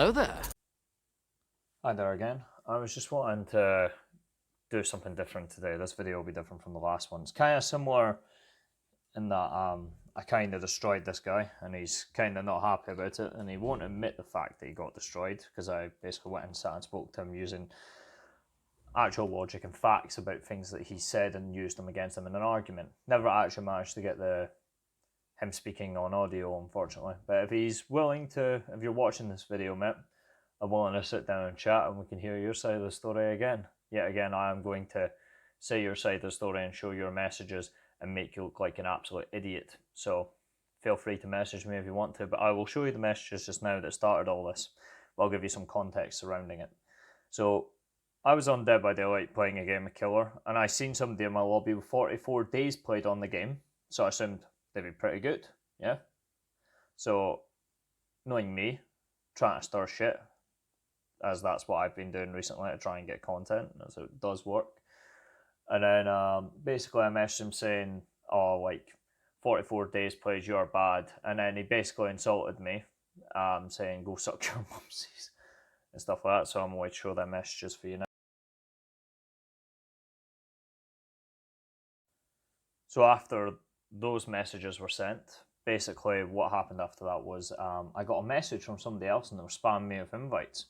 Hello there. Hi there again. I was just wanting to do something different today. This video will be different from the last one. It's kind of similar in that I kind of destroyed this guy and he's kind of not happy about it and he won't admit the fact that he got destroyed because I basically went and sat and spoke to him using actual logic and facts about things that he said and used them against him in an argument. Never actually managed to get him speaking on audio, unfortunately. But if he's willing to, if you're watching this video, mate, I'm willing to sit down and chat and we can hear your side of the story again. Yet again, I am going to say your side of the story and show your messages and make you look like an absolute idiot. So feel free to message me if you want to, but I will show you the messages just now that started all this. I'll give you some context surrounding it. So I was on Dead by Daylight playing a game of Killer and I seen somebody in my lobby with 44 days played on the game. So I assumed they'd be pretty good, yeah? So knowing me, trying to stir shit, as that's what I've been doing recently to try and get content, as it does work. And then basically I messaged him saying, oh, like 44 days played, you're bad. And then he basically insulted me, saying, go suck your mumsies and stuff like that. So I'm going to show them messages for you now. So after those messages were sent, basically what happened after that was I got a message from somebody else and they were spamming me with invites.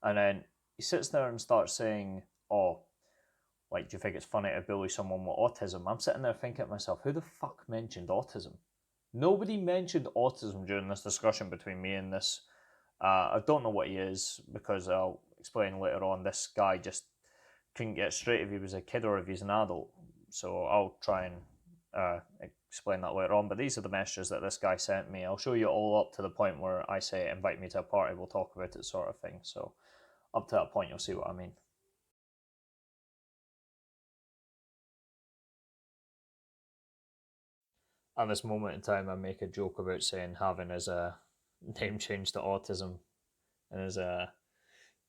And then he sits there and starts saying, oh, like, do you think it's funny to bully someone with autism? I'm sitting there thinking to myself, who the fuck mentioned autism? Nobody mentioned autism during this discussion between me and this. I don't know what he is because I'll explain later on. This guy just couldn't get straight if he was a kid or if he's an adult. So I'll try and explain that later on. But these are the messages that this guy sent me. I'll show you all up to the point where I say, invite me to a party, we'll talk about it, sort of thing. So up to that point, you'll see what I mean. At this moment in time, I make a joke about saying having his name changed to autism in his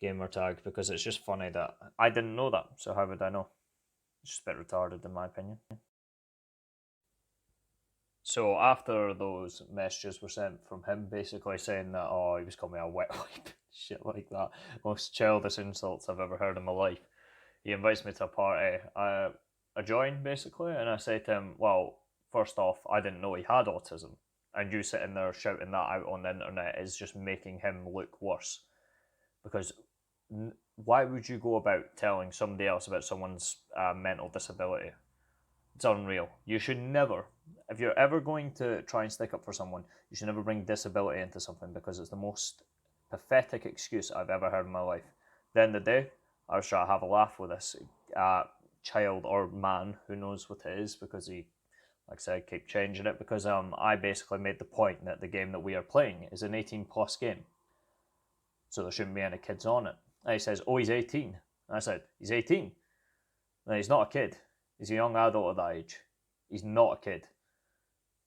gamer tag because it's just funny that I didn't know that. So how would I know? It's just a bit retarded in my opinion. So after those messages were sent from him, basically saying that, oh, he was calling me a wet wipe, shit like that, most childish insults I've ever heard in my life. He invites me to a party. I join basically, and I say to him, well, first off, I didn't know he had autism, and you sitting there shouting that out on the internet is just making him look worse. Because why would you go about telling somebody else about someone's mental disability? It's unreal. You should never, if you're ever going to try and stick up for someone, you should never bring disability into something because it's the most pathetic excuse I've ever heard in my life. At the end of the day, I was trying to have a laugh with this child or man, who knows what it is, because he, like I said, keep changing it, because I basically made the point that the game that we are playing is an 18 plus game. So there shouldn't be any kids on it. And he says, oh, he's 18. And I said, he's 18? No, he's not a kid. He's a young adult at that age. He's not a kid.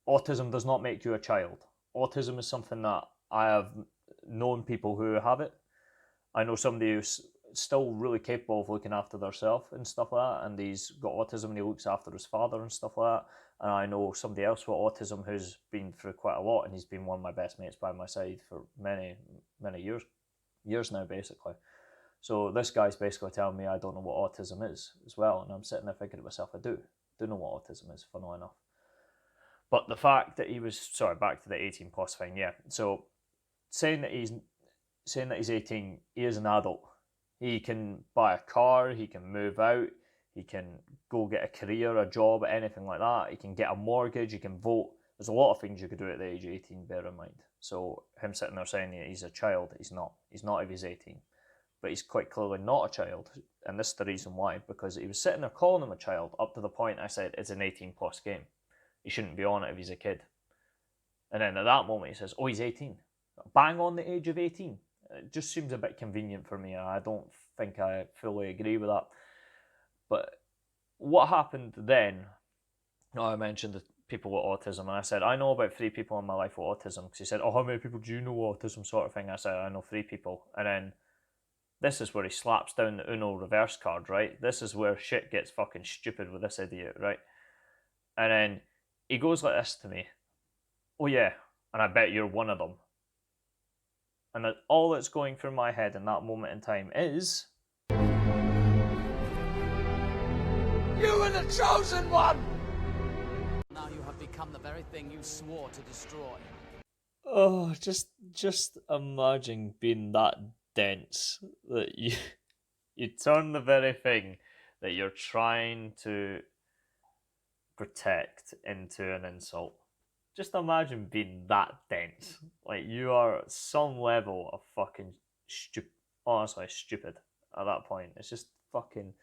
Autism does not make you a child. Autism is something that I have known people who have it. I know somebody who's still really capable of looking after themselves and stuff like that, and he's got autism and he looks after his father and stuff like that. And I know somebody else with autism who's been through quite a lot, and he's been one of my best mates by my side for many years now, basically. So this guy's basically telling me I don't know what autism is as well, and I'm sitting there thinking to myself, I do know what autism is, funnily enough. But the fact that he was, sorry, back to the 18 plus thing, yeah. So saying that he's 18, he is an adult. He can buy a car, he can move out, he can go get a career, a job, anything like that. He can get a mortgage, he can vote. There's a lot of things you could do at the age of 18, bear in mind. So him sitting there saying he's a child, he's not. He's not if he's 18. But he's quite clearly not a child. And this is the reason why, because he was sitting there calling him a child up to the point I said it's an 18 plus game. He shouldn't be on it if he's a kid. And then at that moment he says, oh, he's 18. Bang on the age of 18. It just seems a bit convenient for me. I don't think I fully agree with that. But what happened then, I mentioned the people with autism, and I said, I know about 3 people in my life with autism. Because he said, oh, how many people do you know autism, sort of thing. I said, I know 3 people. And then this is where he slaps down the Uno reverse card, right? This is where shit gets fucking stupid with this idiot, right? And then he goes like this to me. Oh yeah, and I bet you're one of them. And all that's going through my head in that moment in time is, you are the chosen one! Now you have become the very thing you swore to destroy. oh, just imagine being that dense that you turn the very thing that you're trying to protect into an insult. Just imagine being that dense. Like, you are at some level of fucking stupid. Honestly, stupid at that point. It's just fucking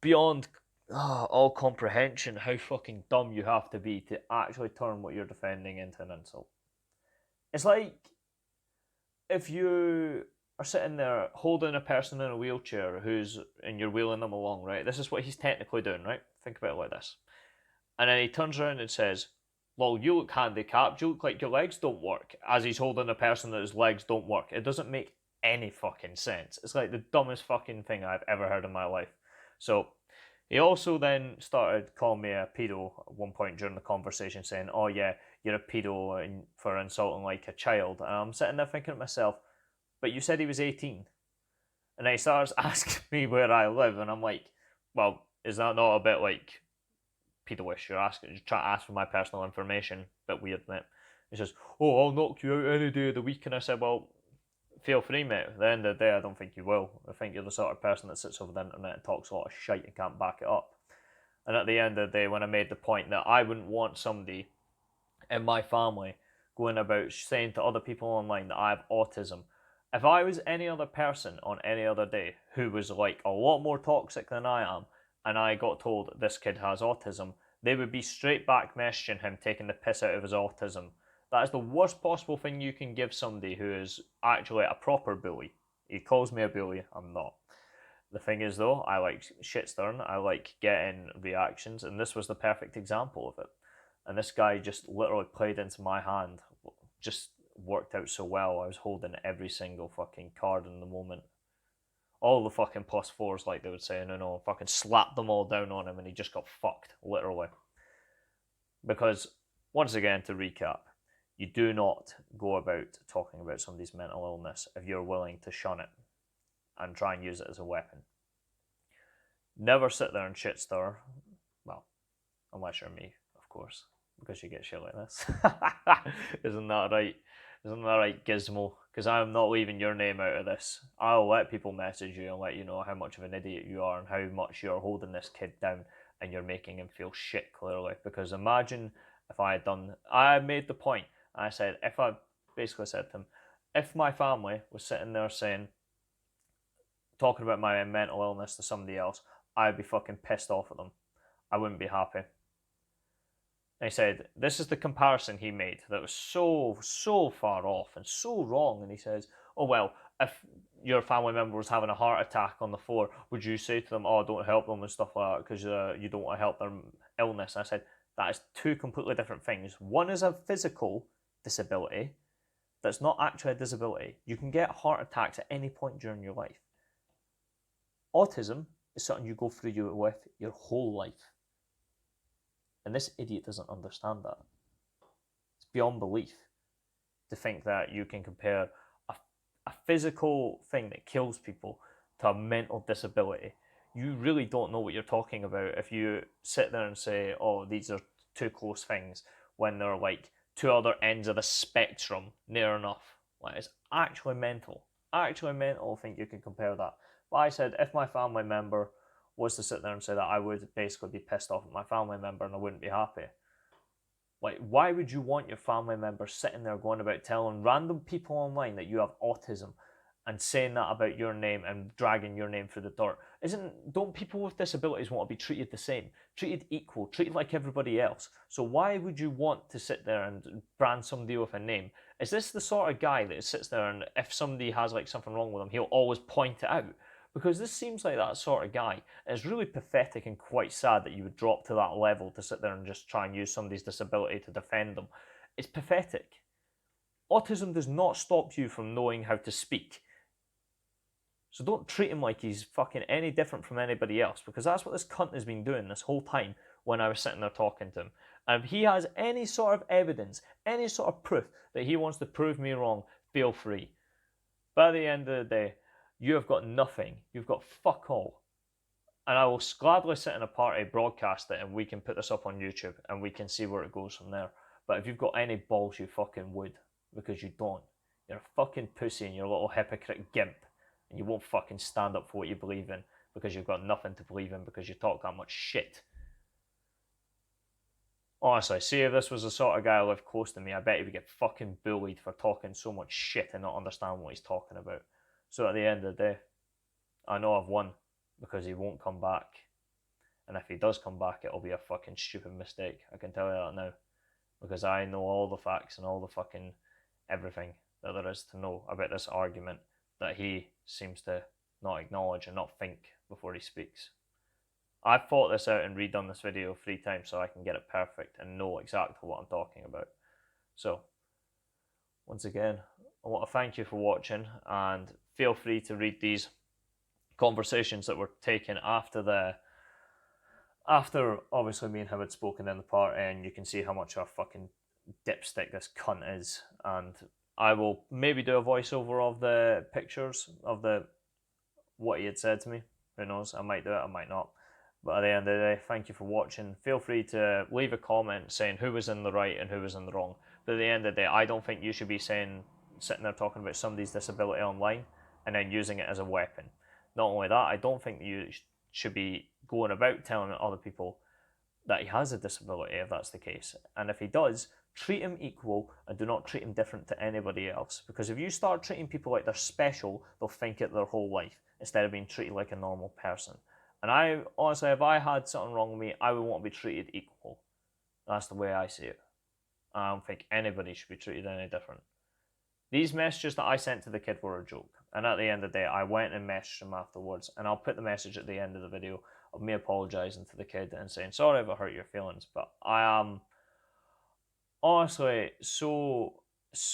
beyond all comprehension how fucking dumb you have to be to actually turn what you're defending into an insult. It's like if you are sitting there holding a person in a wheelchair and you're wheeling them along, right? This is what he's technically doing, right? Think about it like this. And then he turns around and says, well, you look handicapped, you look like your legs don't work, as he's holding a person that his legs don't work. It doesn't make any fucking sense. It's like the dumbest fucking thing I've ever heard in my life. So he also then started calling me a pedo at one point during the conversation, saying, oh yeah, you're a pedo for insulting like a child. And I'm sitting there thinking to myself, but you said he was 18. And then he starts asking me where I live, and I'm like, well, is that not a bit like pedo-ish? You're trying to ask for my personal information. Bit weird, mate. He says, oh, I'll knock you out any day of the week. And I said, well, feel free, mate. At the end of the day, I don't think you will. I think you're the sort of person that sits over the internet and talks a lot of shite and can't back it up. And at the end of the day, when I made the point that I wouldn't want somebody in my family going about saying to other people online that I have autism, if I was any other person on any other day who was like a lot more toxic than I am, and I got told this kid has autism, they would be straight back messaging him, taking the piss out of his autism. That is the worst possible thing you can give somebody who is actually a proper bully. He calls me a bully, I'm not. The thing is though, I like shitstorm, I like getting reactions, and this was the perfect example of it. And this guy just literally played into my hand. Just worked out so well. I was holding every single fucking card in the moment. All the fucking plus fours, like they would say, no, fucking slapped them all down on him and he just got fucked, literally. Because, once again, to recap, you do not go about talking about somebody's mental illness if you're willing to shun it and try and use it as a weapon. Never sit there and shitstir. Well, unless you're me, of course, because you get shit like this. Isn't that right? Isn't that right, Gizmo? Because I'm not leaving your name out of this. I'll let people message you and let you know how much of an idiot you are and how much you're holding this kid down and you're making him feel shit, clearly. Because imagine if I made the point, I said, basically said to him, if my family was sitting there talking about my mental illness to somebody else, I'd be fucking pissed off at them. I wouldn't be happy. And he said, this is the comparison he made that was so far off and so wrong. And he says, oh, well, if your family member was having a heart attack on the floor, would you say to them, oh, don't help them and stuff like that because you don't want to help their illness? And I said, that is two completely different things. One is a physical disability that's not actually a disability. You can get heart attacks at any point during your life. Autism is something you go through with your whole life. And this idiot doesn't understand that. It's beyond belief to think that you can compare a physical thing that kills people to a mental disability. You really don't know what you're talking about if you sit there and say, oh, these are two close things, when they're like two other ends of the spectrum near enough. Like, it's actually mental. Actually mental to think you can compare that. But I said, if my family member was to sit there and say that, I would basically be pissed off at my family member and I wouldn't be happy. Like, why would you want your family member sitting there going about telling random people online that you have autism and saying that about your name and dragging your name through the dirt? Don't people with disabilities want to be treated the same, treated equal, treated like everybody else? So why would you want to sit there and brand somebody with a name? Is this the sort of guy that sits there and if somebody has like something wrong with them, he'll always point it out? Because this seems like that sort of guy. And it's really pathetic and quite sad that you would drop to that level to sit there and just try and use somebody's disability to defend them. It's pathetic. Autism does not stop you from knowing how to speak. So don't treat him like he's fucking any different from anybody else, because that's what this cunt has been doing this whole time when I was sitting there talking to him. And if he has any sort of evidence, any sort of proof that he wants to prove me wrong, feel free. But at the end of the day, you have got nothing. You've got fuck all. And I will gladly sit in a party, broadcast it, and we can put this up on YouTube and we can see where it goes from there. But if you've got any balls, you fucking would. Because you don't. You're a fucking pussy and you're a little hypocrite gimp. And you won't fucking stand up for what you believe in because you've got nothing to believe in because you talk that much shit. Honestly, see if this was the sort of guy who lived close to me, I bet he would get fucking bullied for talking so much shit and not understand what he's talking about. So at the end of the day, I know I've won because he won't come back. And if he does come back, it'll be a fucking stupid mistake. I can tell you that now. Because I know all the facts and all the fucking everything that there is to know about this argument that he seems to not acknowledge and not think before he speaks. I've thought this out and redone this video 3 times so I can get it perfect and know exactly what I'm talking about. So, once again, I want to thank you for watching and feel free to read these conversations that were taken after obviously me and him had spoken in the party, and you can see how much of a fucking dipstick this cunt is. And I will maybe do a voiceover of the pictures of what he had said to me. Who knows? I might do it, I might not. But at the end of the day, thank you for watching. Feel free to leave a comment saying who was in the right and who was in the wrong. But at the end of the day, I don't think you should be sitting there talking about somebody's disability online and then using it as a weapon. Not only that, I don't think you should be going about telling other people that he has a disability if that's the case. And if he does, treat him equal and do not treat him different to anybody else. Because if you start treating people like they're special, they'll think it their whole life instead of being treated like a normal person. And I, honestly, if I had something wrong with me, I would want to be treated equal. That's the way I see it. I don't think anybody should be treated any different. These messages that I sent to the kid were a joke. And at the end of the day, I went and messaged him afterwards. And I'll put the message at the end of the video of me apologising to the kid and saying, sorry if I hurt your feelings. But I am honestly so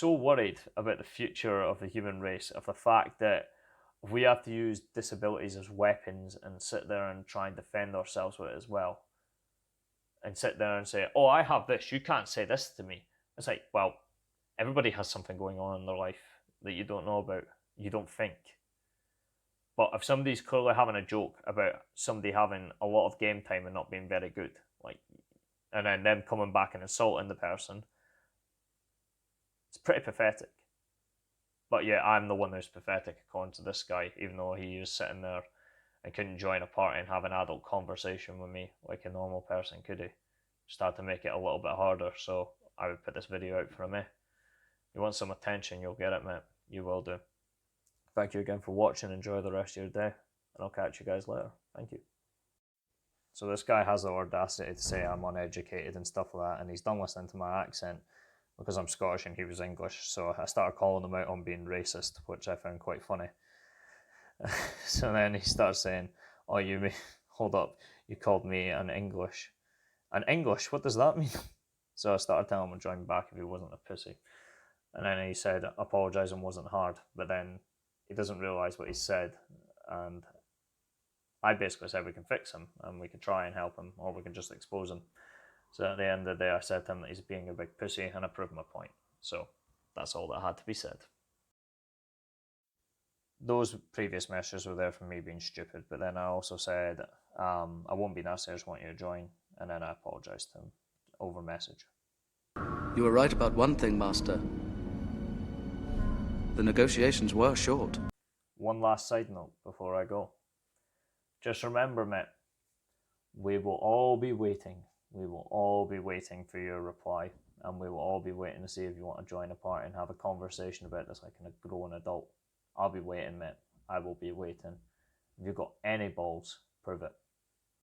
worried about the future of the human race, of the fact that we have to use disabilities as weapons and sit there and try and defend ourselves with it as well. And sit there and say, oh, I have this, you can't say this to me. It's like, well, everybody has something going on in their life that you don't know about, you don't think. But if somebody's clearly having a joke about somebody having a lot of game time and not being very good, like, and then them coming back and insulting the person, it's pretty pathetic. But yeah, I'm the one who's pathetic according to this guy, even though he was sitting there and couldn't join a party and have an adult conversation with me like a normal person could he. Just had to make it a little bit harder, so I would put this video out for me. You want some attention, you'll get it, mate. You will do. Thank you again for watching. Enjoy the rest of your day, and I'll catch you guys later. Thank you. So this guy has the audacity to say I'm uneducated and stuff like that, and he's done listening to my accent because I'm Scottish and he was English, so I started calling him out on being racist, which I found quite funny. So then he starts saying, oh, hold up, you called me an English. An English, what does that mean? So I started telling him to join back if he wasn't a pussy. And then he said apologising wasn't hard, but then he doesn't realise what he said, and I basically said we can fix him and we can try and help him, or we can just expose him. So at the end of the day, I said to him that he's being a big pussy, and I proved my point. So that's all that had to be said. Those previous messages were there for me being stupid, but then I also said, I won't be nasty, I just want you to join, and then I apologised to him over message. You were right about one thing, Master. The negotiations were short. One last side note before I go. Just remember, mate, we will all be waiting. We will all be waiting for your reply, and we will all be waiting to see if you want to join a party and have a conversation about this like a grown adult. I'll be waiting, mate. I will be waiting. If you've got any balls, prove it.